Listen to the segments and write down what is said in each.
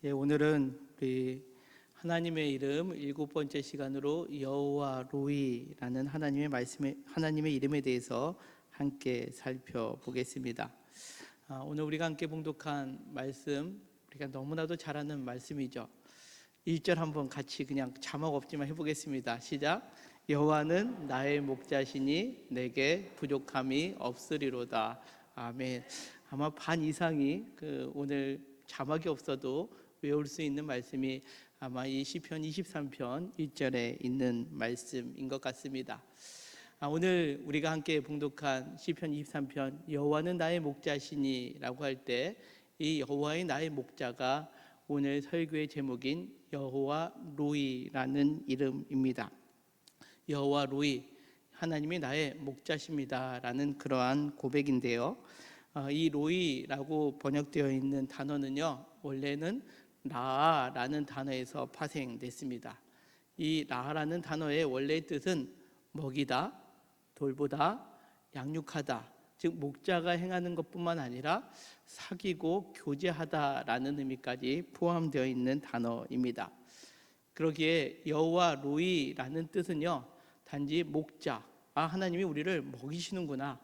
오늘은 우리 하나님의 이름 7번째 시간으로 여호와 로이라는 하나님의 이름에 대해서 함께 살펴보겠습니다. 오늘 우리가 함께 봉독한 말씀, 우리가 너무나도 잘 아는 말씀이죠. 1절 한번 같이 그냥 자막 없지만 해보겠습니다. 시작. 여호와는 나의 목자시니 내게 부족함이 없으리로다. 아멘. 아마 반 이상이 오늘 자막이 없어도 외울 수 있는 말씀이 아마 이 시편 23편 1절에 있는 말씀인 것 같습니다. 오늘 우리가 함께 봉독한 시편 23편 여호와는 나의 목자시니 라고 할 때 이 여호와의 나의 목자가 오늘 설교의 제목인 여호와 로이라는 이름입니다. 여호와 로이, 하나님이 나의 목자십니다 라는 그러한 고백인데요, 이 로이라고 번역되어 있는 단어는요, 원래는 라라는 단어에서 파생됐습니다. 이 라라는 단어의 원래의 뜻은 먹이다, 돌보다, 양육하다, 즉 목자가 행하는 것뿐만 아니라 사귀고 교제하다라는 의미까지 포함되어 있는 단어입니다. 그러기에 여호와 로이라는 뜻은요, 단지 목자, 하나님이 우리를 먹이시는구나,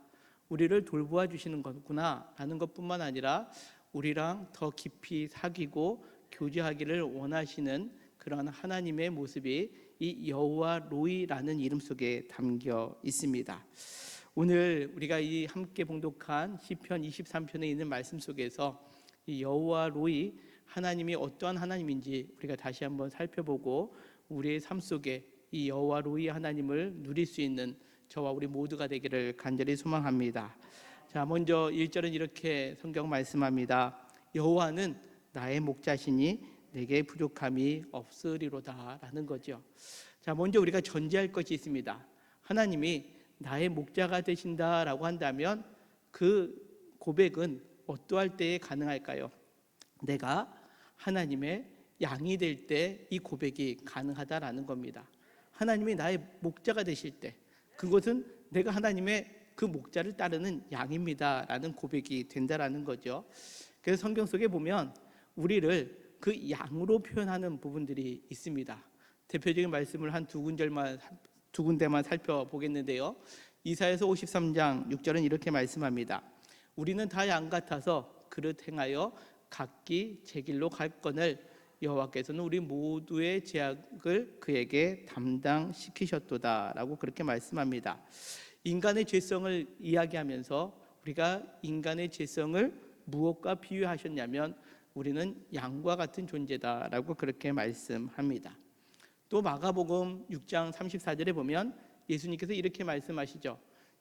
우리를 돌보아 주시는 거구나 라는 것뿐만 아니라 우리랑 더 깊이 사귀고 교제하기를 원하시는 그런 하나님의 모습이 이 여호와 로이라는 이름 속에 담겨 있습니다. 오늘 우리가 이 함께 봉독한 시편 23편에 있는 말씀 속에서 이 여호와 로이, 하나님이 어떠한 하나님인지 우리가 다시 한번 살펴보고 우리의 삶 속에 이 여호와 로이 하나님을 누릴 수 있는 저와 우리 모두가 되기를 간절히 소망합니다. 자, 먼저 1절은 이렇게 성경 말씀합니다. 여호와는 나의 목자시니 내게 부족함이 없으리로다 라는 거죠. 자, 먼저 우리가 전제할 것이 있습니다. 하나님이 나의 목자가 되신다라고 한다면 그 고백은 어떠할 때에 가능할까요? 내가 하나님의 양이 될 때 이 고백이 가능하다라는 겁니다. 하나님이 나의 목자가 되실 때, 그것은 내가 하나님의 그 목자를 따르는 양입니다 라는 고백이 된다라는 거죠. 그래서 성경 속에 보면 우리를 그 양으로 표현하는 부분들이 있습니다. 대표적인 말씀을 한 두 군데만 살펴보겠는데요, 이사야서 53장 6절은 이렇게 말씀합니다. 우리는 다 양 같아서 그릇 행하여 각기 제 길로 갈거늘 여호와께서는 우리 모두의 죄악을 그에게 담당시키셨도다 라고 그렇게 말씀합니다. 인간의 죄성을 이야기하면서 우리가 인간의 죄성을 무엇과 비유하셨냐면 우리는 양과 같은 존재다라고 그렇게 말씀합니다. 또 마가복음 6장 34절에 보면 예수님께서 이렇게 말씀하시죠.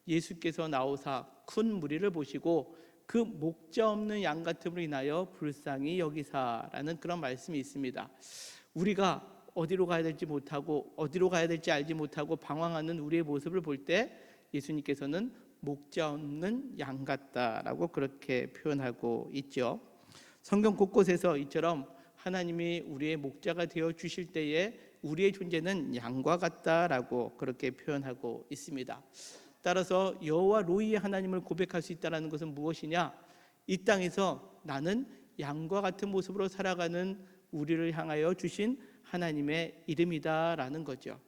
예수께서 나오사 큰 무리를 보시고 그 목자 없는 양 같음으로 인하여 불쌍히 여기사라는 그런 말씀이 있습니다. 우리가 어디로 가야 될지 못하고 어디로 가야 될지 알지 못하고 방황하는 우리의 모습을 볼 때 예수님께서는 목자 없는 양 같다라고 그렇게 표현하고 있죠. 성경 곳곳에서 이처럼 하나님이 우리의 목자가 되어 주실 때에 우리의 존재는 양과 같다라고 그렇게 표현하고 있습니다. 따라서 여호와 로이의 하나님을 고백할 수 있다는 것은 무엇이냐? 이 땅에서 나는 양과 같은 모습으로 살아가는 우리를 향하여 주신 하나님의 이름이다라는 거죠.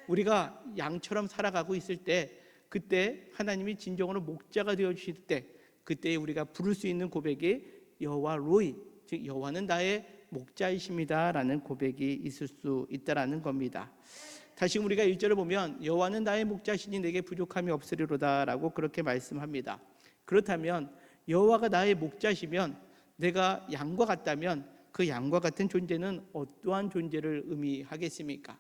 우리가 양처럼 살아가고 있을 때, 그때 하나님이 진정으로 목자가 되어 주실 때, 그때 우리가 부를 수 있는 고백이 여호와 로이, 즉 여호와는 나의 목자이십니다 라는 고백이 있을 수 있다라는 겁니다. 다시 우리가 1절을 보면 여호와는 나의 목자시니 내게 부족함이 없으리로다 라고 그렇게 말씀합니다. 그렇다면 여호와가 나의 목자시면, 내가 양과 같다면 그 양과 같은 존재는 어떠한 존재를 의미하겠습니까?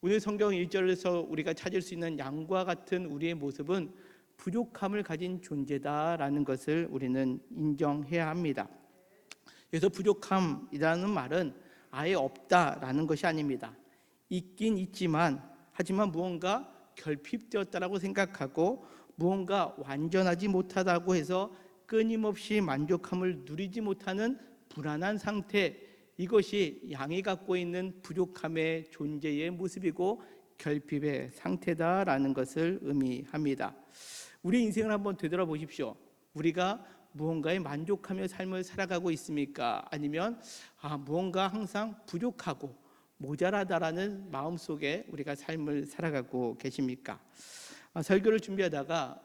오늘 성경 1절에서 우리가 찾을 수 있는 양과 같은 우리의 모습은 부족함을 가진 존재다라는 것을 우리는 인정해야 합니다. 그래서 부족함이라는 말은 아예 없다라는 것이 아닙니다. 있긴 있지만, 하지만 무언가 결핍되었다라고 생각하고 무언가 완전하지 못하다고 해서 끊임없이 만족함을 누리지 못하는 불안한 상태, 이것이 양이 갖고 있는 부족함의 존재의 모습이고 결핍의 상태다라는 것을 의미합니다. 우리 인생을 한번 되돌아보십시오. 우리가 무언가에 만족하며 삶을 살아가고 있습니까? 아니면 무언가 항상 부족하고 모자라다라는 마음속에 우리가 삶을 살아가고 계십니까? 설교를 준비하다가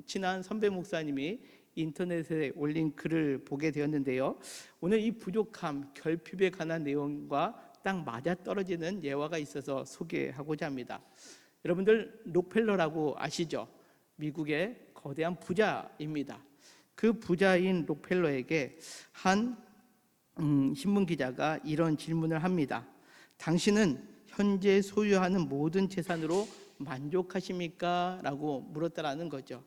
친한 선배 목사님이 인터넷에 올린 글을 보게 되었는데요. 오늘 이 부족함, 결핍에 관한 내용과 딱 맞아떨어지는 예화가 있어서 소개하고자 합니다. 여러분들 록펠러라고 아시죠? 미국의 거대한 부자입니다. 그 부자인 록펠러에게 한 신문 기자가 이런 질문을 합니다. 당신은 현재 소유하는 모든 재산으로 만족하십니까? 라고 물었다라는 거죠.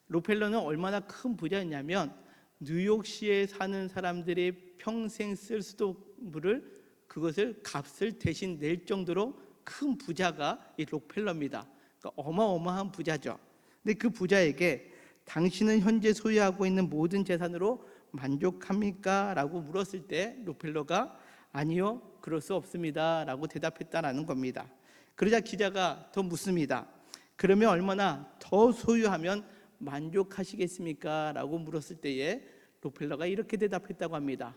록펠러는 얼마나 큰 부자였냐면 뉴욕시에 사는 사람들이 평생 쓸 수돗물을 그것을 값을 대신 낼 정도로 큰 부자가 이 록펠러입니다. 그러니까 어마어마한 부자죠. 근데 그 부자에게 당신은 현재 소유하고 있는 모든 재산으로 만족합니까? 라고 물었을 때 록펠러가 아니요, 그럴 수 없습니다 라고 대답했다라는 겁니다. 그러자 기자가 더 묻습니다. 그러면 얼마나 더 소유하면 만족하시겠습니까? 라고 물었을 때에 록펠러가 이렇게 대답했다고 합니다.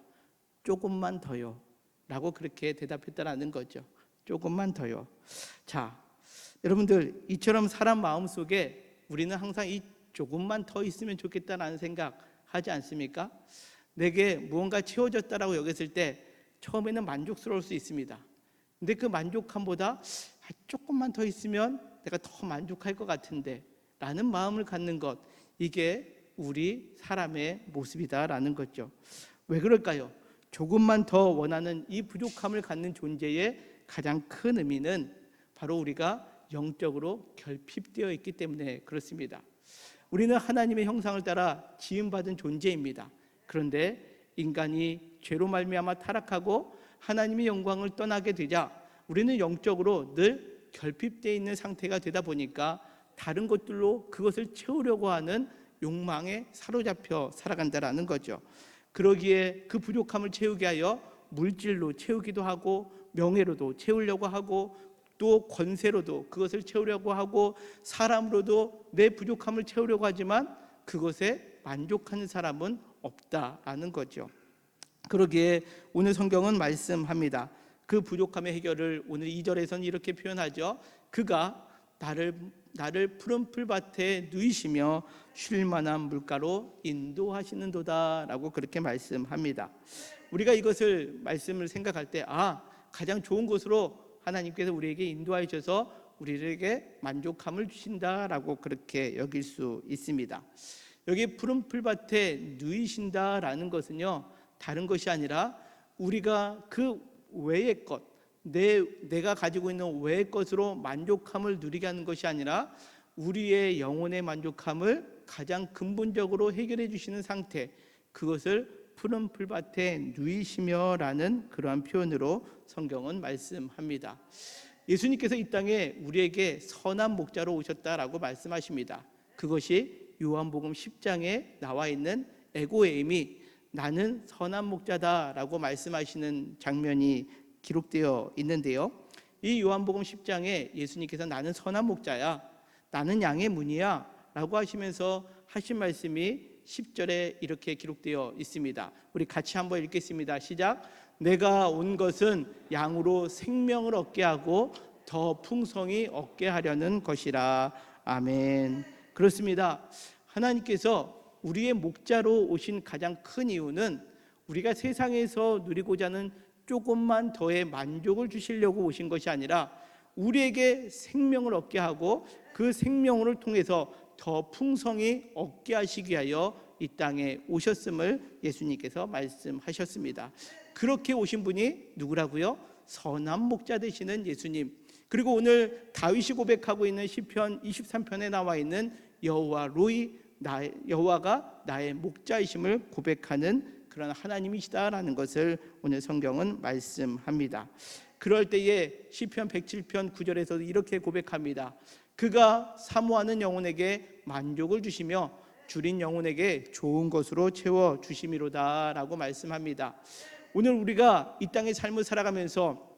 조금만 더요 라고 그렇게 대답했다라는 거죠. 조금만 더요. 자, 여러분들 이처럼 사람 마음속에 우리는 항상 이 조금만 더 있으면 좋겠다라는 생각 하지 않습니까? 내게 무언가 채워졌다라고 여겼을 때 처음에는 만족스러울 수 있습니다. 근데 그 만족함보다 조금만 더 있으면 내가 더 만족할 것 같은데 라는 마음을 갖는 것, 이게 우리 사람의 모습이다라는 거죠. 왜 그럴까요? 조금만 더 원하는 이 부족함을 갖는 존재의 가장 큰 의미는 바로 우리가 영적으로 결핍되어 있기 때문에 그렇습니다. 우리는 하나님의 형상을 따라 지음받은 존재입니다. 그런데 인간이 죄로 말미암아 타락하고 하나님의 영광을 떠나게 되자 우리는 영적으로 늘 결핍되어 있는 상태가 되다 보니까 다른 것들로 그것을 채우려고 하는 욕망에 사로잡혀 살아간다라는 거죠. 그러기에 그 부족함을 채우게 하여 물질로 채우기도 하고 명예로도 채우려고 하고 또 권세로도 그것을 채우려고 하고 사람으로도 내 부족함을 채우려고 하지만 그것에 만족하는 사람은 없다라는 거죠. 그러기에 오늘 성경은 말씀합니다. 그 부족함의 해결을 오늘 2절에서는 이렇게 표현하죠. 그가 나를 푸른 풀밭에 누이시며 쉴 만한 물가로 인도하시는도다 라고 그렇게 말씀합니다. 우리가 이것을 말씀을 생각할 때 가장 좋은 곳으로 하나님께서 우리에게 인도하여 주셔서 우리에게 만족함을 주신다라고 그렇게 여길 수 있습니다. 여기 푸른 풀밭에 누이신다라는 것은요, 다른 것이 아니라 우리가 그 외의 것, 내가 가지고 있는 외의 것으로 만족함을 누리게 하는 것이 아니라 우리의 영혼의 만족함을 가장 근본적으로 해결해 주시는 상태, 그것을 푸른 풀밭에 누이시며 라는 그러한 표현으로 성경은 말씀합니다. 예수님께서 이 땅에 우리에게 선한 목자로 오셨다라고 말씀하십니다. 그것이 요한복음 10장에 나와 있는 에고에임이 나는 선한 목자다라고 말씀하시는 장면이 기록되어 있는데요. 이 요한복음 10장에 예수님께서 나는 선한 목자야, 나는 양의 문이야 라고 하시면서 하신 말씀이 10절에 이렇게 기록되어 있습니다. 우리 같이 한번 읽겠습니다. 시작. 내가 온 것은 양으로 생명을 얻게 하고 더 풍성히 얻게 하려는 것이라. 아멘. 그렇습니다. 하나님께서 우리의 목자로 오신 가장 큰 이유는 우리가 세상에서 누리고자 하는 조금만 더의 만족을 주시려고 오신 것이 아니라 우리에게 생명을 얻게 하고 그 생명을 통해서 더 풍성히 얻게 하시기 위하여 이 땅에 오셨음을 예수님께서 말씀하셨습니다. 그렇게 오신 분이 누구라고요? 선한 목자 되시는 예수님. 그리고 오늘 다윗이 고백하고 있는 시편 23편에 나와 있는 여호와 로이, 여호와가 나의 목자이심을 고백하는 그런 하나님이시다라는 것을 오늘 성경은 말씀합니다. 그럴 때에 시편 107편 9절에서 이렇게 고백합니다. 그가 사모하는 영혼에게 만족을 주시며 줄인 영혼에게 좋은 것으로 채워 주심이로다 라고 말씀합니다. 오늘 우리가 이 땅의 삶을 살아가면서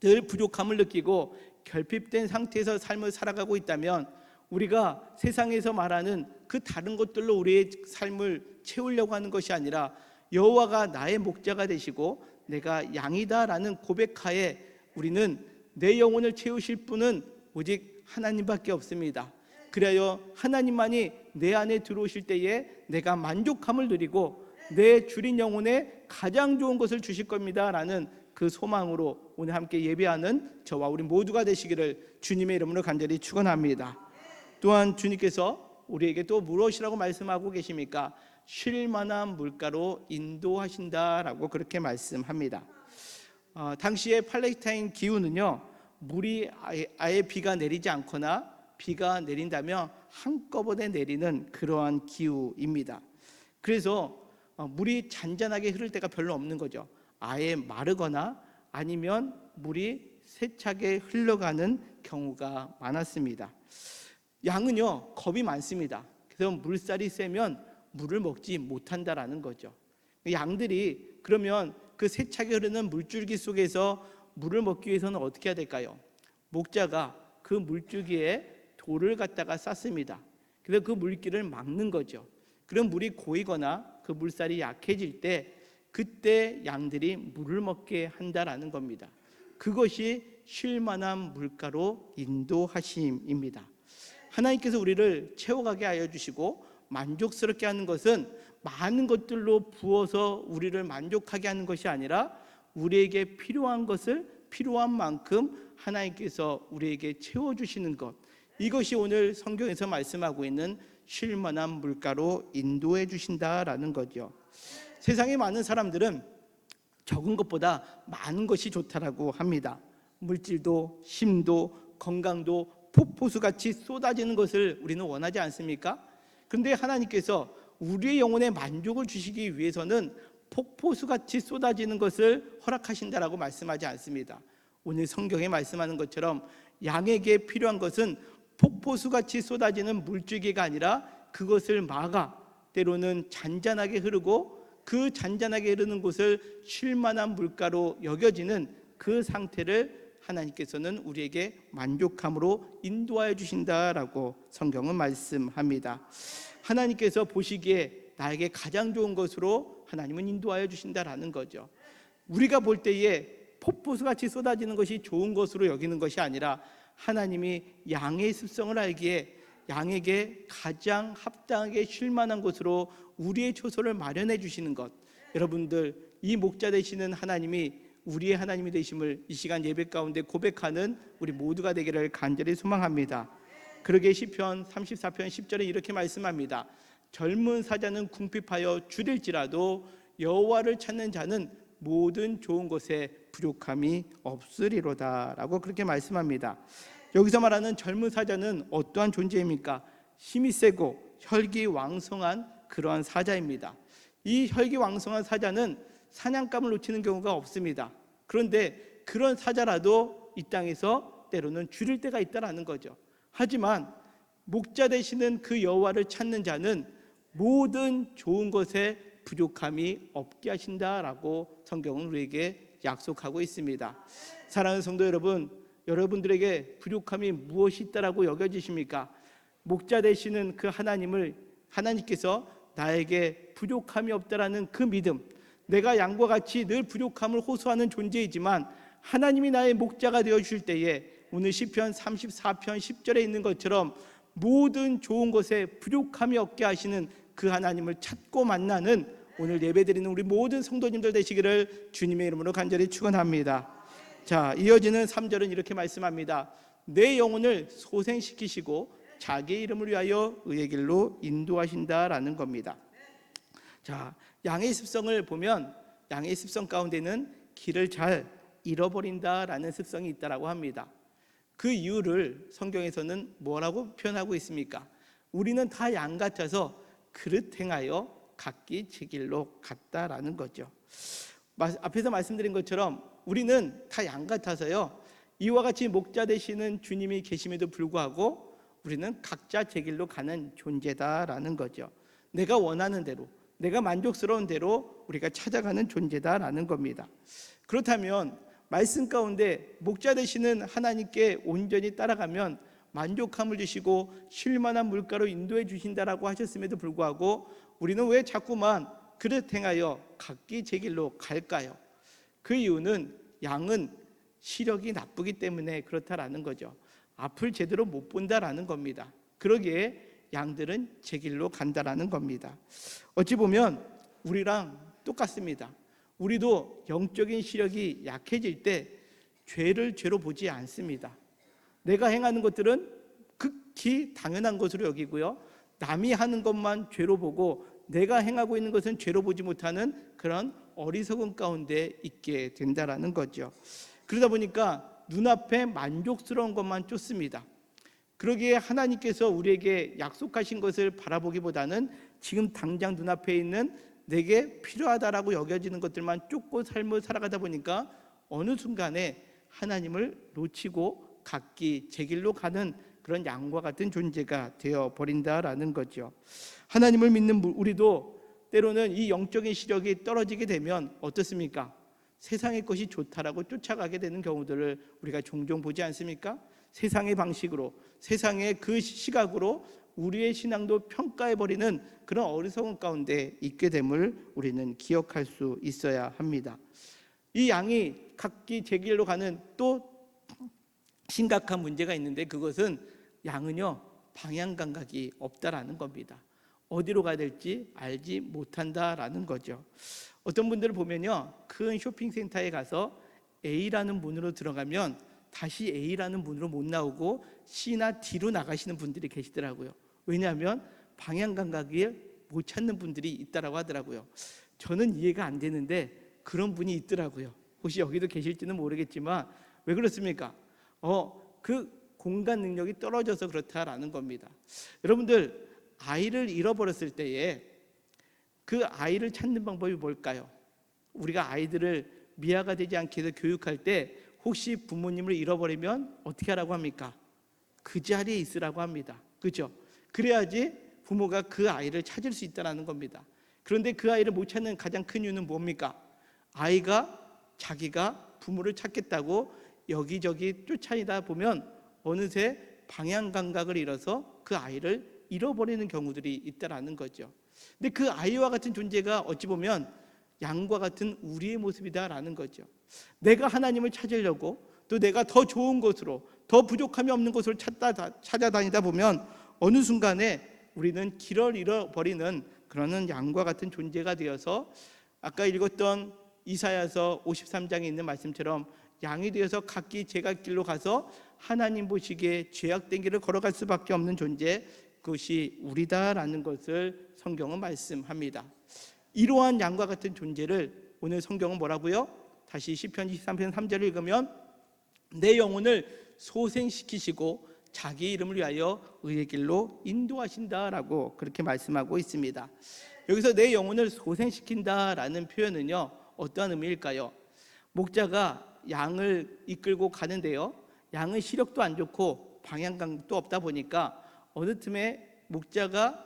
늘 부족함을 느끼고 결핍된 상태에서 삶을 살아가고 있다면 우리가 세상에서 말하는 그 다른 것들로 우리의 삶을 채우려고 하는 것이 아니라 여호와가 나의 목자가 되시고 내가 양이다라는 고백하에 우리는 내 영혼을 채우실 분은 오직 하나님밖에 없습니다. 그래야 하나님만이 내 안에 들어오실 때에 내가 만족함을 누리고 내 줄인 영혼에 가장 좋은 것을 주실 겁니다 라는 그 소망으로 오늘 함께 예배하는 저와 우리 모두가 되시기를 주님의 이름으로 간절히 축원합니다. 또한 주님께서 우리에게 또 무엇이라고 말씀하고 계십니까? 쉴 만한 물가로 인도하신다라고 그렇게 말씀합니다. 당시의 팔레스타인 기후는요, 물이 아예 비가 내리지 않거나 비가 내린다면 한꺼번에 내리는 그러한 기후입니다. 그래서 물이 잔잔하게 흐를 때가 별로 없는 거죠. 아예 마르거나 아니면 물이 세차게 흘러가는 경우가 많았습니다. 양은요, 겁이 많습니다. 그래서 물살이 세면 물을 먹지 못한다라는 거죠. 양들이 그러면 그 세차게 흐르는 물줄기 속에서 물을 먹기 위해서는 어떻게 해야 될까요? 목자가 그 물줄기에 돌을 갖다가 쌌습니다. 그래서 그 물길을 막는 거죠. 그럼 물이 고이거나 그 물살이 약해질 때 그때 양들이 물을 먹게 한다라는 겁니다. 그것이 쉴 만한 물가로 인도하심입니다. 하나님께서 우리를 채워가게 하여 주시고 만족스럽게 하는 것은 많은 것들로 부어서 우리를 만족하게 하는 것이 아니라 우리에게 필요한 것을 필요한 만큼 하나님께서 우리에게 채워주시는 것, 이것이 오늘 성경에서 말씀하고 있는 쉴 만한 물가로 인도해 주신다라는 거죠. 세상에 많은 사람들은 적은 것보다 많은 것이 좋다라고 합니다. 물질도 힘도 건강도 폭포수같이 쏟아지는 것을 우리는 원하지 않습니까? 그런데 하나님께서 우리의 영혼에 만족을 주시기 위해서는 폭포수같이 쏟아지는 것을 허락하신다라고 말씀하지 않습니다. 오늘 성경에 말씀하는 것처럼 양에게 필요한 것은 폭포수같이 쏟아지는 물줄기가 아니라 그것을 막아 때로는 잔잔하게 흐르고 그 잔잔하게 흐르는 곳을 쉴 만한 물가로 여겨지는 그 상태를 하나님께서는 우리에게 만족함으로 인도하여 주신다라고 성경은 말씀합니다. 하나님께서 보시기에 나에게 가장 좋은 것으로 하나님은 인도하여 주신다라는 거죠. 우리가 볼 때에 폭포수같이 쏟아지는 것이 좋은 것으로 여기는 것이 아니라 하나님이 양의 습성을 알기에 양에게 가장 합당하게 쉴 만한 곳으로 우리의 초소를 마련해 주시는 것, 여러분들 이 목자 되시는 하나님이 우리의 하나님이 되심을 이 시간 예배 가운데 고백하는 우리 모두가 되기를 간절히 소망합니다. 그러게 시편 34편 10절에 이렇게 말씀합니다. 젊은 사자는 궁핍하여 줄일지라도 여호와를 찾는 자는 모든 좋은 것에 부족함이 없으리로다 라고 그렇게 말씀합니다. 여기서 말하는 젊은 사자는 어떠한 존재입니까? 힘이 세고 혈기왕성한 그러한 사자입니다. 이 혈기왕성한 사자는 사냥감을 놓치는 경우가 없습니다. 그런데 그런 사자라도 이 땅에서 때로는 줄일 때가 있다라는 거죠. 하지만 목자 되시는 그 여호와를 찾는 자는 모든 좋은 것에 부족함이 없게 하신다라고 성경은 우리에게 약속하고 있습니다. 사랑하는 성도 여러분, 여러분들에게 부족함이 무엇이 있다라고 여겨지십니까? 목자 되시는 그 하나님께서 나에게 부족함이 없다라는 그 믿음, 내가 양과 같이 늘 부족함을 호소하는 존재이지만 하나님이 나의 목자가 되어주실 때에 오늘 시편 34편 10절에 있는 것처럼 모든 좋은 것에 부족함이 없게 하시는 그 하나님을 찾고 만나는 오늘 예배드리는 우리 모든 성도님들 되시기를 주님의 이름으로 간절히 축원합니다. 자, 이어지는 3절은 이렇게 말씀합니다. 내 영혼을 소생시키시고 자기 이름을 위하여 의의 길로 인도하신다라는 겁니다. 자, 양의 습성을 보면 양의 습성 가운데는 길을 잘 잃어버린다라는 습성이 있다라고 합니다. 그 이유를 성경에서는 뭐라고 표현하고 있습니까? 우리는 다 양 같아서 그릇 행하여 각기 제 길로 갔다라는 거죠. 앞에서 말씀드린 것처럼 우리는 다 양 같아서요, 이와 같이 목자 되시는 주님이 계심에도 불구하고 우리는 각자 제 길로 가는 존재다라는 거죠. 내가 원하는 대로, 내가 만족스러운 대로 우리가 찾아가는 존재다라는 겁니다. 그렇다면 말씀 가운데 목자 되시는 하나님께 온전히 따라가면 만족함을 주시고 쉴만한 물가로 인도해 주신다라고 하셨음에도 불구하고 우리는 왜 자꾸만 그릇 행하여 각기 제 길로 갈까요? 그 이유는 양은 시력이 나쁘기 때문에 그렇다라는 거죠. 앞을 제대로 못 본다라는 겁니다. 그러기에 양들은 제 길로 간다라는 겁니다. 어찌 보면 우리랑 똑같습니다. 우리도 영적인 시력이 약해질 때 죄를 죄로 보지 않습니다. 내가 행하는 것들은 극히 당연한 것으로 여기고요, 남이 하는 것만 죄로 보고 내가 행하고 있는 것은 죄로 보지 못하는 그런 어리석은 가운데 있게 된다라는 거죠. 그러다 보니까 눈앞에 만족스러운 것만 쫓습니다. 그러기에 하나님께서 우리에게 약속하신 것을 바라보기보다는 지금 당장 눈앞에 있는 내게 필요하다라고 여겨지는 것들만 쫓고 삶을 살아가다 보니까 어느 순간에 하나님을 놓치고 각기 제 길로 가는 그런 양과 같은 존재가 되어버린다라는 거죠. 하나님을 믿는 우리도 때로는 이 영적인 시력이 떨어지게 되면 어떻습니까? 세상의 것이 좋다라고 쫓아가게 되는 경우들을 우리가 종종 보지 않습니까? 세상의 방식으로, 세상의 그 시각으로 우리의 신앙도 평가해버리는 그런 어리석은 가운데 있게 됨을 우리는 기억할 수 있어야 합니다. 이 양이 각기 제 길로 가는 또 심각한 문제가 있는데, 그것은 양은요 방향 감각이 없다라는 겁니다. 어디로 가야 될지 알지 못한다라는 거죠. 어떤 분들을 보면요, 큰 쇼핑센터에 가서 A라는 문으로 들어가면 다시 A라는 문으로 못 나오고 C나 D로 나가시는 분들이 계시더라고요. 왜냐하면 방향 감각이 못 찾는 분들이 있다라고 하더라고요. 저는 이해가 안 되는데 그런 분이 있더라고요. 혹시 여기도 계실지는 모르겠지만 왜 그렇습니까? 그 공간 능력이 떨어져서 그렇다라는 겁니다. 여러분들, 아이를 잃어버렸을 때에 그 아이를 찾는 방법이 뭘까요? 우리가 아이들을 미아가 되지 않게 해서 교육할 때 혹시 부모님을 잃어버리면 어떻게 하라고 합니까? 그 자리에 있으라고 합니다. 그렇죠? 그래야지 부모가 그 아이를 찾을 수 있다는 겁니다. 그런데 그 아이를 못 찾는 가장 큰 이유는 뭡니까? 아이가 자기가 부모를 찾겠다고 여기저기 쫓아다니다 보면 어느새 방향 감각을 잃어서 그 아이를 잃어버리는 경우들이 있다라는 거죠. 근데 그 아이와 같은 존재가 어찌 보면 양과 같은 우리의 모습이다라는 거죠. 내가 하나님을 찾으려고 또 내가 더 좋은 곳으로, 더 부족함이 없는 곳을 찾아다니다 보면 어느 순간에 우리는 길을 잃어버리는 그런 양과 같은 존재가 되어서 아까 읽었던 이사야서 53장에 있는 말씀처럼 양이 되어서 각기 제갈 길로 가서 하나님 보시기에 죄악된 길을 걸어갈 수밖에 없는 존재, 그것이 우리다라는 것을 성경은 말씀합니다. 이러한 양과 같은 존재를 오늘 성경은 뭐라고요? 다시 시편 23편 3절을 읽으면 내 영혼을 소생시키시고 자기 이름을 위하여 의의 길로 인도하신다라고 그렇게 말씀하고 있습니다. 여기서 내 영혼을 소생시킨다라는 표현은요 어떠한 의미일까요? 목자가 양을 이끌고 가는데요, 양은 시력도 안 좋고 방향감도 없다 보니까 어느 틈에 목자가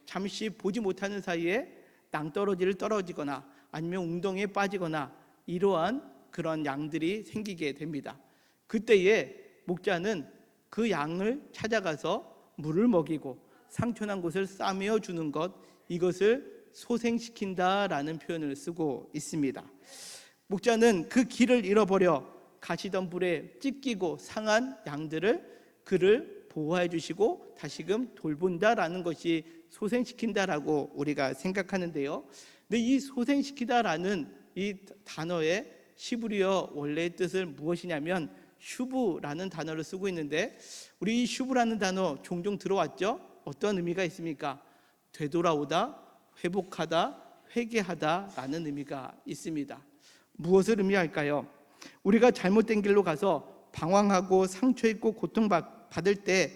잠시 보지 못하는 사이에 낭떠러지를 떨어지거나 아니면 웅덩이에 빠지거나 이러한 그런 양들이 생기게 됩니다. 그때에 목자는 그 양을 찾아가서 물을 먹이고 상처난 곳을 싸매어 주는 것, 이것을 소생시킨다라는 표현을 쓰고 있습니다. 목자는 그 길을 잃어버려 가시던 불에 찢기고 상한 양들을 그를 보호해 주시고 다시금 돌본다라는 것이 소생시킨다라고 우리가 생각하는데요. 근데 이 소생시키다라는 이 단어의 시브리어 원래의 뜻을 무엇이냐면 슈브라는 단어를 쓰고 있는데, 우리 이 슈브라는 단어 종종 들어왔죠? 어떤 의미가 있습니까? 되돌아오다, 회복하다, 회개하다라는 의미가 있습니다. 무엇을 의미할까요? 우리가 잘못된 길로 가서 방황하고 상처 입고 고통받을 때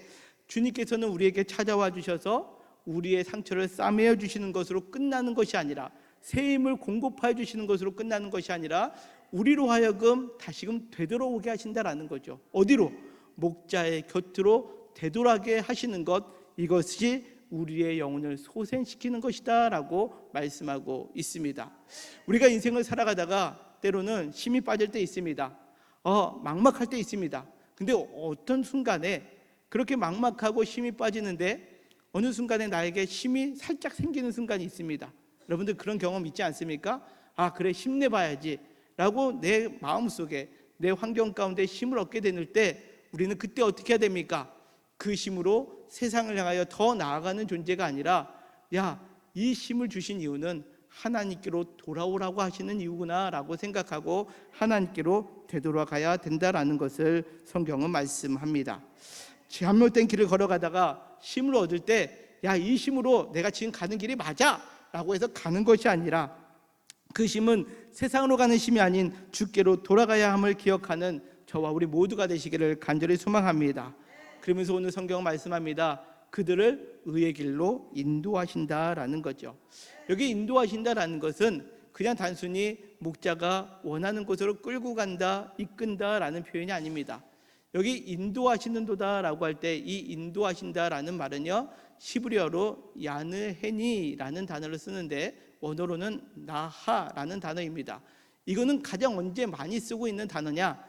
주님께서는 우리에게 찾아와 주셔서 우리의 상처를 싸매어 주시는 것으로 끝나는 것이 아니라, 새 힘을 공급하여 주시는 것으로 끝나는 것이 아니라 우리로 하여금 다시금 되돌아오게 하신다라는 거죠. 어디로? 목자의 곁으로 되돌아게 하시는 것, 이것이 우리의 영혼을 소생시키는 것이다 라고 말씀하고 있습니다. 우리가 인생을 살아가다가 때로는 힘이 빠질 때 있습니다. 막막할 때 있습니다. 근데 어떤 순간에 그렇게 막막하고 힘이 빠지는데 어느 순간에 나에게 힘이 살짝 생기는 순간이 있습니다. 여러분들 그런 경험 있지 않습니까? 아, 그래, 힘내봐야지 라고 내 마음속에, 내 환경 가운데 힘을 얻게 되는 때 우리는 그때 어떻게 해야 됩니까? 그 힘으로 세상을 향하여 더 나아가는 존재가 아니라, 야, 이 힘을 주신 이유는 하나님께로 돌아오라고 하시는 이유구나 라고 생각하고 하나님께로 되돌아가야 된다라는 것을 성경은 말씀합니다. 잘못된 길을 걸어가다가 힘을 얻을 때, 야, 이 힘으로 내가 지금 가는 길이 맞아 라고 해서 가는 것이 아니라, 그 힘은 세상으로 가는 힘이 아닌 주께로 돌아가야 함을 기억하는 저와 우리 모두가 되시기를 간절히 소망합니다. 그러면서 오늘 성경 말씀합니다. 그들을 의의 길로 인도하신다라는 거죠. 여기 인도하신다라는 것은 그냥 단순히 목자가 원하는 곳으로 끌고 간다, 이끈다라는 표현이 아닙니다. 여기 인도하시는도다라고 할 때 이 인도하신다라는 말은요, 히브리어로 야느헤니라는 단어를 쓰는데 원어로는 나하라는 단어입니다. 이거는 가장 언제 많이 쓰고 있는 단어냐?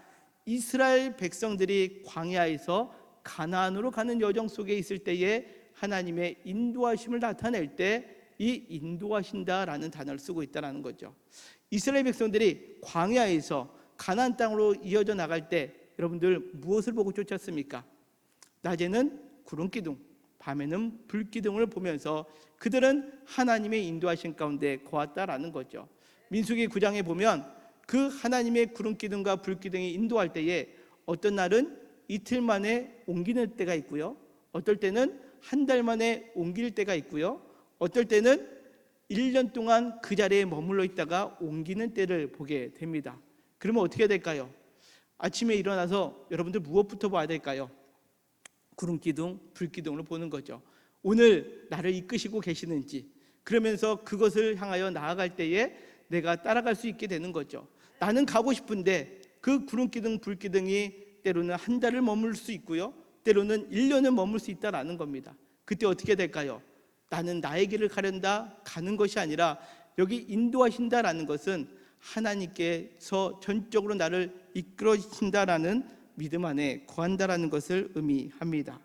이스라엘 백성들이 광야에서 가나안으로 가는 여정 속에 있을 때에 하나님의 인도하심을 나타낼 때 이 인도하신다라는 단어를 쓰고 있다는 거죠. 이스라엘 백성들이 광야에서 가나안 땅으로 이어져 나갈 때 여러분들 무엇을 보고 쫓았습니까? 낮에는 구름 기둥, 밤에는 불 기둥을 보면서 그들은 하나님의 인도하신 가운데 거했다라는 거죠. 민수기 9장에 보면 그 하나님의 구름 기둥과 불 기둥이 인도할 때에 어떤 날은 이틀 만에 옮기는 때가 있고요, 어떨 때는 한 달 만에 옮길 때가 있고요, 어떨 때는 1년 동안 그 자리에 머물러 있다가 옮기는 때를 보게 됩니다. 그러면 어떻게 될까요? 아침에 일어나서 여러분들 무엇부터 봐야 될까요? 구름기둥, 불기둥을 보는 거죠. 오늘 나를 이끄시고 계시는지, 그러면서 그것을 향하여 나아갈 때에 내가 따라갈 수 있게 되는 거죠. 나는 가고 싶은데 그 구름기둥, 불기둥이 때로는 한 달을 머물 수 있고요, 때로는 1년을 머물 수 있다라는 겁니다. 그때 어떻게 될까요? 나는 나의 길을 가련다 가는 것이 아니라 여기 인도하신다라는 것은 하나님께서 전적으로 나를 이끌어신다라는 믿음 안에 거한다라는 것을 의미합니다.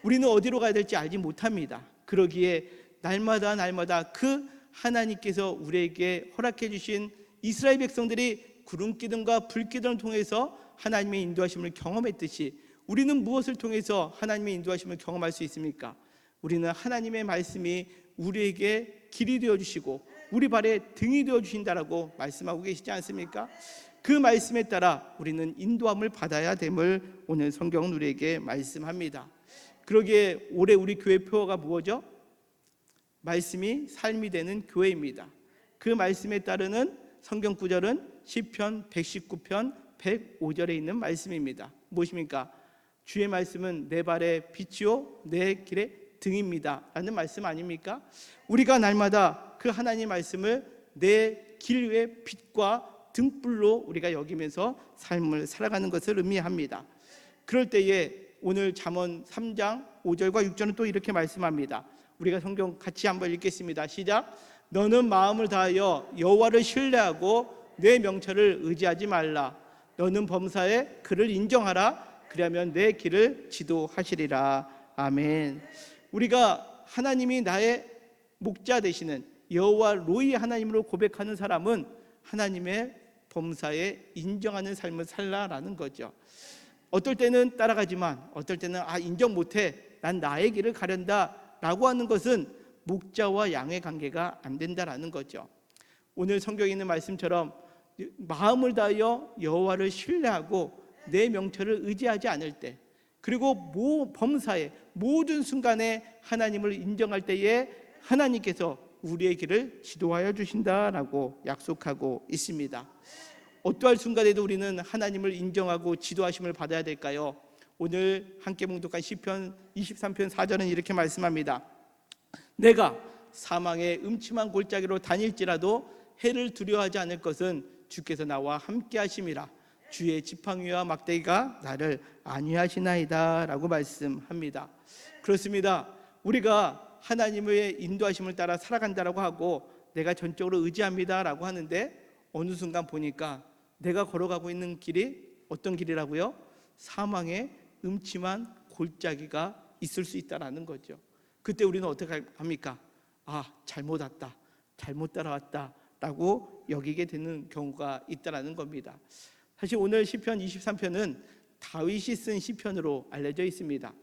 우리는 어디로 가야 될지 알지 못합니다. 그러기에 날마다 그 하나님께서 우리에게 허락해 주신 이스라엘 백성들이 구름기둥과 불기둥을 통해서 하나님의 인도하심을 경험했듯이 우리는 무엇을 통해서 하나님의 인도하심을 경험할 수 있습니까? 우리는 하나님의 말씀이 우리에게 길이 되어주시고 우리 발에 등이 되어주신다라고 말씀하고 계시지 않습니까? 그 말씀에 따라 우리는 인도함을 받아야 됨을 오늘 성경은 우리에게 말씀합니다. 그러기에 올해 우리 교회 표어가 무엇이죠? 말씀이 삶이 되는 교회입니다. 그 말씀에 따르는 성경 구절은 시편 119편 105절에 있는 말씀입니다. 무엇입니까? 주의 말씀은 내 발의 빛이요 내 길의 등입니다 라는 말씀 아닙니까? 우리가 날마다 그 하나님 말씀을 내 길 위의 빛과 등불로 우리가 여기면서 삶을 살아가는 것을 의미합니다. 그럴 때에 오늘 잠언 3장 5절과 6절은 또 이렇게 말씀합니다. 우리가 성경 같이 한번 읽겠습니다. 시작. 너는 마음을 다하여 여호와를 신뢰하고 내 명철을 의지하지 말라. 너는 범사에 그를 인정하라. 그리하면 내 길을 지도하시리라. 아멘. 우리가 하나님이 나의 목자 되시는 여호와 로이 하나님으로 고백하는 사람은 하나님의 범사에 인정하는 삶을 살라라는 거죠. 어떨 때는 따라가지만 어떨 때는 인정 못해, 난 나의 길을 가련다 라고 하는 것은 목자와 양의 관계가 안 된다라는 거죠. 오늘 성경에 있는 말씀처럼 마음을 다하여 여호와를 신뢰하고 내 명철을 의지하지 않을 때, 그리고 범사에 모든 순간에 하나님을 인정할 때에 하나님께서 우리의 길을 지도하여 주신다라고 약속하고 있습니다. 어떠한 순간에도 우리는 하나님을 인정하고 지도하심을 받아야 될까요? 오늘 함께 봉독한 시편 23편 4절은 이렇게 말씀합니다. 내가 사망의 음침한 골짜기로 다닐지라도 해를 두려워하지 않을 것은 주께서 나와 함께 하심이라. 주의 지팡이와 막대기가 나를 안위하시나이다 라고 말씀합니다. 그렇습니다. 우리가 하나님의 인도하심을 따라 살아간다라고 하고 내가 전적으로 의지합니다 라고 하는데 어느 순간 보니까 내가 걸어가고 있는 길이 어떤 길이라고요? 사망의 음침한 골짜기가 있을 수 있다라는 거죠. 그때 우리는 어떻게 합니까? 잘못 왔다, 잘못 따라왔다 라고 여기게 되는 경우가 있다라는 겁니다. 사실 오늘 시편 23편은 다윗이 쓴 시편으로 알려져 있습니다.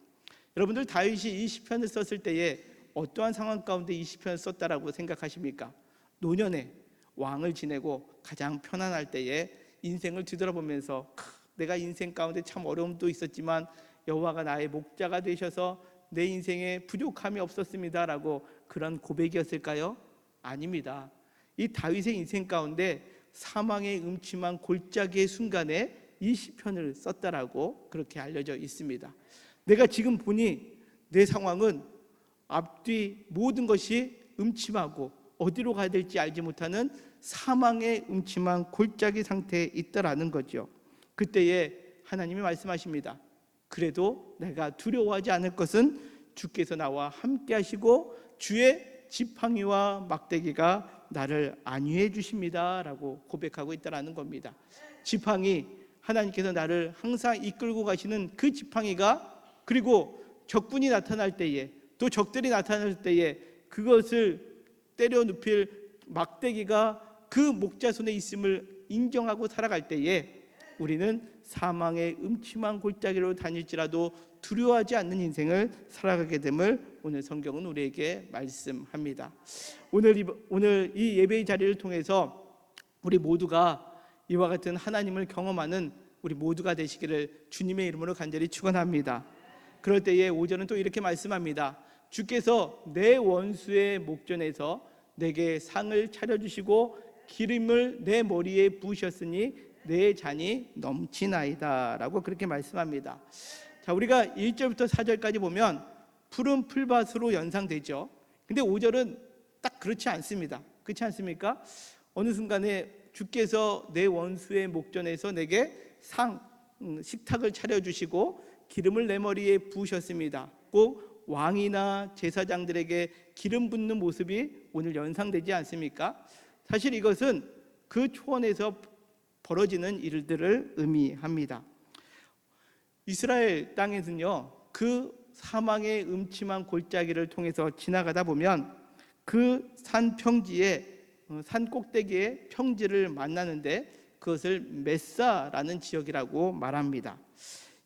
여러분들, 다윗이 이 시편을 썼을 때에 어떠한 상황 가운데 이 시편을 썼다라고 생각하십니까? 노년에 왕을 지내고 가장 편안할 때에 인생을 뒤돌아보면서 내가 인생 가운데 참 어려움도 있었지만 여호와가 나의 목자가 되셔서 내 인생에 부족함이 없었습니다 라고 그런 고백이었을까요? 아닙니다. 이 다윗의 인생 가운데 사망의 음침한 골짜기의 순간에 이 시편을 썼다라고 그렇게 알려져 있습니다. 내가 지금 보니 내 상황은 앞뒤 모든 것이 음침하고 어디로 가야 될지 알지 못하는 사망의 음침한 골짜기 상태에 있다라는 거죠. 그때에 하나님이 말씀하십니다. 그래도 내가 두려워하지 않을 것은 주께서 나와 함께 하시고 주의 지팡이와 막대기가 나를 안위해 주십니다 라고 고백하고 있다라는 겁니다. 지팡이, 하나님께서 나를 항상 이끌고 가시는 그 지팡이가, 그리고 적군이 나타날 때에, 또 적들이 나타날 때에 그것을 때려 눕힐 막대기가 그 목자 손에 있음을 인정하고 살아갈 때에 우리는 사망의 음침한 골짜기로 다닐지라도 두려워하지 않는 인생을 살아가게 됨을 오늘 성경은 우리에게 말씀합니다. 오늘 이 예배의 자리를 통해서 우리 모두가 이와 같은 하나님을 경험하는 우리 모두가 되시기를 주님의 이름으로 간절히 축원합니다. 그럴 때에 5절은 또 이렇게 말씀합니다. 주께서 내 원수의 목전에서 내게 상을 차려주시고 기름을 내 머리에 부으셨으니 내 잔이 넘치나이다 라고 그렇게 말씀합니다. 자, 우리가 1절부터 4절까지 보면 푸른 풀밭으로 연상되죠. 근데 5절은 딱 그렇지 않습니다. 그렇지 않습니까? 어느 순간에 주께서 내 원수의 목전에서 내게 식탁을 차려주시고 기름을 내 머리에 부으셨습니다. 꼭 왕이나 제사장들에게 기름 붓는 모습이 오늘 연상되지 않습니까? 사실 이것은 그 초원에서 벌어지는 일들을 의미합니다. 이스라엘 땅에서는요, 그 사망의 음침한 골짜기를 통해서 지나가다 보면 그 산 평지에, 산 꼭대기에 평지를 만나는데 그것을 메사라는 지역이라고 말합니다.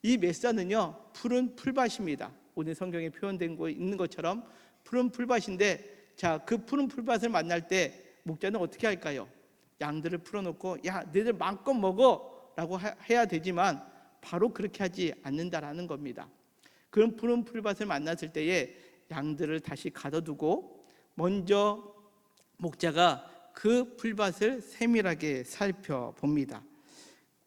이 메사는요, 푸른 풀밭입니다. 오늘 성경에 표현된 거 있는 것처럼 푸른 풀밭인데, 자, 그 푸른 풀밭을 만날 때 목자는 어떻게 할까요? 양들을 풀어놓고 야, 너희들 마음껏 먹어 라고 해야 되지만 바로 그렇게 하지 않는다라는 겁니다. 그런 푸른 풀밭을 만났을 때에 양들을 다시 가둬두고 먼저 목자가 그 풀밭을 세밀하게 살펴봅니다.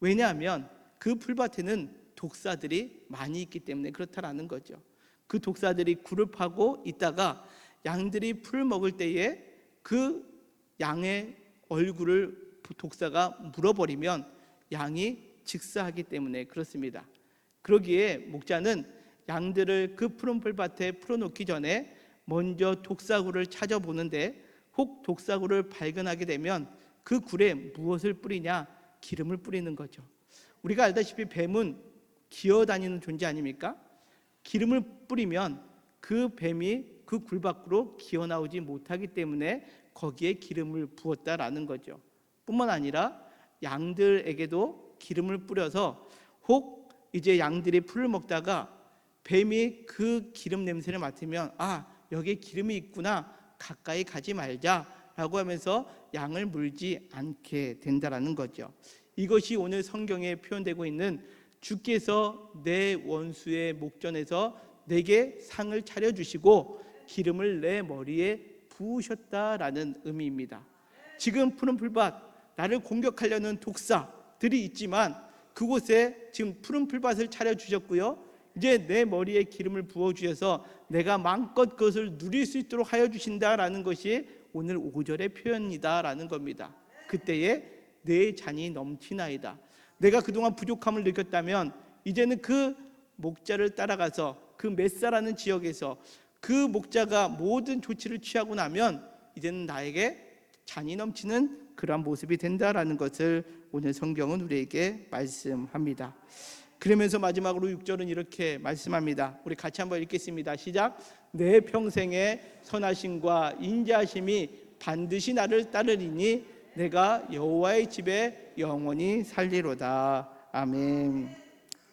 왜냐하면 그 풀밭에는 독사들이 많이 있기 때문에 그렇다라는 거죠. 그 독사들이 굴을 파고 있다가 양들이 풀 먹을 때에 그 양의 얼굴을 독사가 물어버리면 양이 직사하기 때문에 그렇습니다. 그러기에 목자는 양들을 그 푸른 풀밭에 풀어놓기 전에 먼저 독사굴을 찾아보는데, 혹 독사굴을 발견하게 되면 그 굴에 무엇을 뿌리냐? 기름을 뿌리는 거죠. 우리가 알다시피 뱀은 기어다니는 존재 아닙니까? 기름을 뿌리면 그 뱀이 그 굴 밖으로 기어나오지 못하기 때문에 거기에 기름을 부었다라는 거죠. 뿐만 아니라 양들에게도 기름을 뿌려서 혹 이제 양들이 풀을 먹다가 뱀이 그 기름 냄새를 맡으면 여기에 기름이 있구나, 가까이 가지 말자라고 하면서 양을 물지 않게 된다라는 거죠. 이것이 오늘 성경에 표현되고 있는 주께서 내 원수의 목전에서 내게 상을 차려주시고 기름을 내 머리에 부으셨다라는 의미입니다. 지금 푸른 풀밭, 나를 공격하려는 독사들이 있지만 그곳에 지금 푸른 풀밭을 차려주셨고요, 이제 내 머리에 기름을 부어주셔서 내가 마음껏 그것을 누릴 수 있도록 하여 주신다라는 것이 오늘 5절의 표현이다라는 겁니다. 그때에 내 잔이 넘치나이다. 내가 그동안 부족함을 느꼈다면 이제는 그 목자를 따라가서 그 메사라는 지역에서 그 목자가 모든 조치를 취하고 나면 이제는 나에게 잔이 넘치는 그러한 모습이 된다라는 것을 오늘 성경은 우리에게 말씀합니다. 그러면서 마지막으로 6절은 이렇게 말씀합니다. 우리 같이 한번 읽겠습니다. 시작. 내 평생의 선하심과 인자하심이 반드시 나를 따르리니 내가 여호와의 집에 영원히 살리로다. 아멘.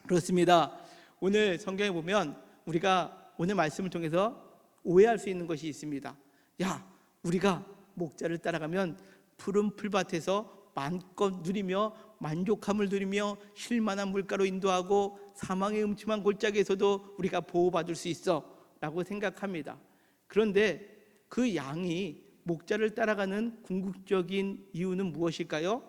그렇습니다. 오늘 성경에 보면 우리가 오늘 말씀을 통해서 오해할 수 있는 것이 있습니다. 야, 우리가 목자를 따라가면 푸른 풀밭에서 마음껏 누리며 만족함을 누리며 쉴만한 물가로 인도하고 사망의 음침한 골짜기에서도 우리가 보호받을 수 있어 라고 생각합니다. 그런데 그 양이 목자를 따라가는 궁극적인 이유는 무엇일까요?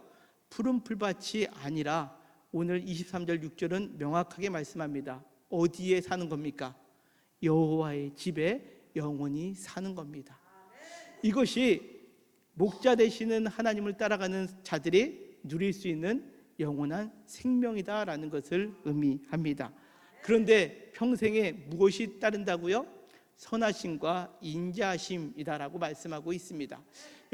푸른 풀밭이 아니라 오늘 23절 6절은 명확하게 말씀합니다. 어디에 사는 겁니까? 여호와의 집에 영원히 사는 겁니다. 이것이 목자 되시는 하나님을 따라가는 자들이 누릴 수 있는 영원한 생명이다라는 것을 의미합니다. 그런데 평생에 무엇이 따른다고요? 선하심과 인자하심이다라고 말씀하고 있습니다.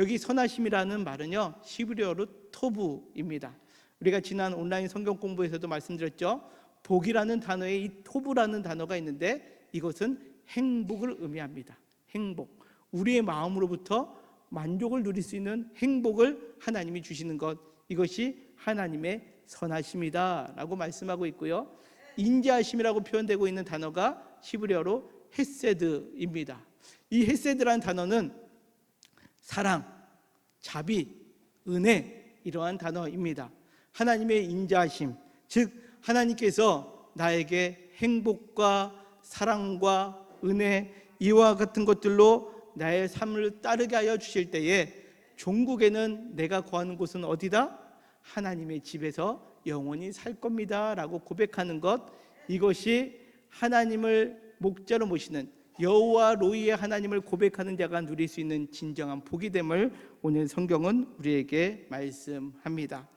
여기 선하심이라는 말은요, 히브리어로 토부입니다. 우리가 지난 온라인 성경 공부에서도 말씀드렸죠. 복이라는 단어에 이 토부라는 단어가 있는데 이것은 행복을 의미합니다. 행복, 우리의 마음으로부터 만족을 누릴 수 있는 행복을 하나님이 주시는 것, 이것이 하나님의 선하심이다 라고 말씀하고 있고요. 인자하심이라고 표현되고 있는 단어가 히브리어로 헤세드입니다. 이 헤세드라는 단어는 사랑, 자비, 은혜, 이러한 단어입니다. 하나님의 인자하심, 즉 하나님께서 나에게 행복과 사랑과 은혜, 이와 같은 것들로 나의 삶을 따르게 하여 주실 때에 종국에는 내가 거하는 곳은 어디다? 하나님의 집에서 영원히 살 겁니다 라고 고백하는 것, 이것이 하나님을 목자로 모시는 여호와 로이의 하나님을 고백하는 자가 누릴 수 있는 진정한 복이 됨을 오늘 성경은 우리에게 말씀합니다.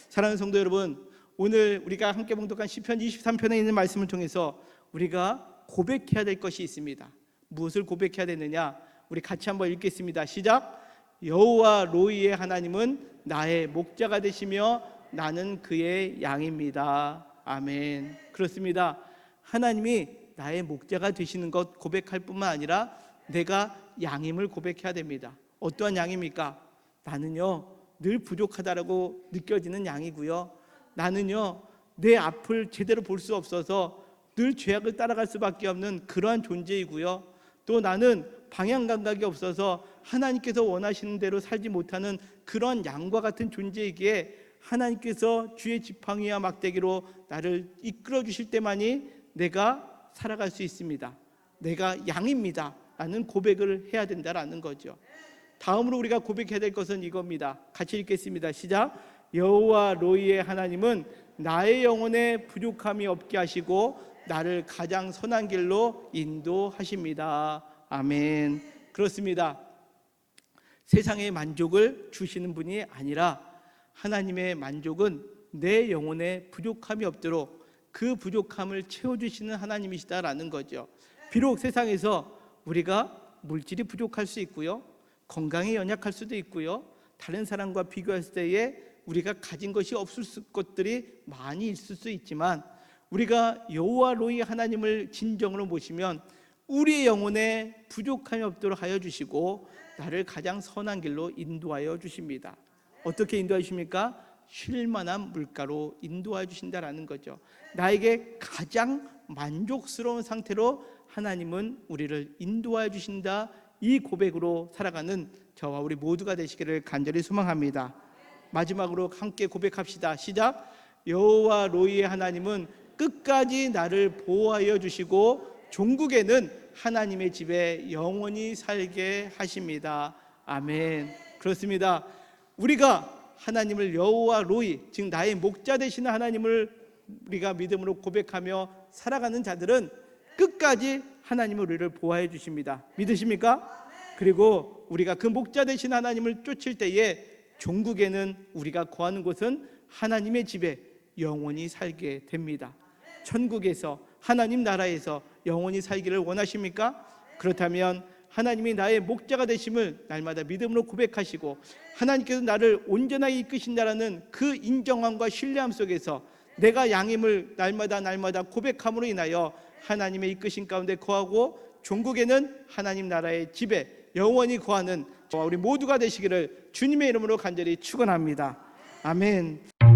사랑하는 성도 여러분, 오늘 우리가 함께 봉독한 시편 23편에 있는 말씀을 통해서 우리가 고백해야 될 것이 있습니다. 무엇을 고백해야 되느냐? 우리 같이 한번 읽겠습니다. 시작. 여호와 로이의 하나님은 나의 목자가 되시며 나는 그의 양입니다. 아멘. 그렇습니다. 하나님이 나의 목자가 되시는 것 고백할 뿐만 아니라 내가 양임을 고백해야 됩니다. 어떠한 양입니까? 나는요 늘 부족하다라고 느껴지는 양이고요, 나는요 내 앞을 제대로 볼 수 없어서 늘 죄악을 따라갈 수밖에 없는 그러한 존재이고요, 또 나는 방향 감각이 없어서 하나님께서 원하시는 대로 살지 못하는 그런 양과 같은 존재이기에 하나님께서 주의 지팡이와 막대기로 나를 이끌어 주실 때만이 내가 살아갈 수 있습니다. 내가 양입니다 라는 고백을 해야 된다라는 거죠. 다음으로 우리가 고백해야 될 것은 이겁니다. 같이 읽겠습니다. 시작. 여호와 로이의 하나님은 나의 영혼에 부족함이 없게 하시고 나를 가장 선한 길로 인도하십니다. 아멘. 그렇습니다. 세상의 만족을 주시는 분이 아니라 하나님의 만족은 내 영혼에 부족함이 없도록 그 부족함을 채워주시는 하나님이시다라는 거죠. 비록 세상에서 우리가 물질이 부족할 수 있고요, 건강에 연약할 수도 있고요, 다른 사람과 비교했을 때에 우리가 가진 것이 없을 것들이 많이 있을 수 있지만 우리가 여호와 로이 하나님을 진정으로 모시면 우리의 영혼에 부족함이 없도록 하여 주시고 나를 가장 선한 길로 인도하여 주십니다. 어떻게 인도해 주십니까? 쉴만한 물가로 인도해 주신다라는 거죠. 나에게 가장 만족스러운 상태로 하나님은 우리를 인도해 주신다, 이 고백으로 살아가는 저와 우리 모두가 되시기를 간절히 소망합니다. 마지막으로 함께 고백합시다. 시작. 여호와 로이의 하나님은 끝까지 나를 보호하여 주시고 종국에는 하나님의 집에 영원히 살게 하십니다. 아멘. 그렇습니다. 우리가 하나님을 여호와 로이, 즉 나의 목자 되시는 하나님을 우리가 믿음으로 고백하며 살아가는 자들은 끝까지 하나님은 우리를 보호해 주십니다. 믿으십니까? 그리고 우리가 그 목자 되신 하나님을 쫓을 때에 종국에는 우리가 거하는 곳은 하나님의 집에 영원히 살게 됩니다. 천국에서, 하나님 나라에서 영원히 살기를 원하십니까? 그렇다면 하나님이 나의 목자가 되심을 날마다 믿음으로 고백하시고 하나님께서 나를 온전하게 이끄신다라는 그 인정함과 신뢰함 속에서 내가 양임을 날마다 고백함으로 인하여 하나님의 이끄신 가운데 거하고 종국에는 하나님 나라의 집에 영원히 거하는 우리 모두가 되시기를 주님의 이름으로 간절히 축원합니다. 아멘.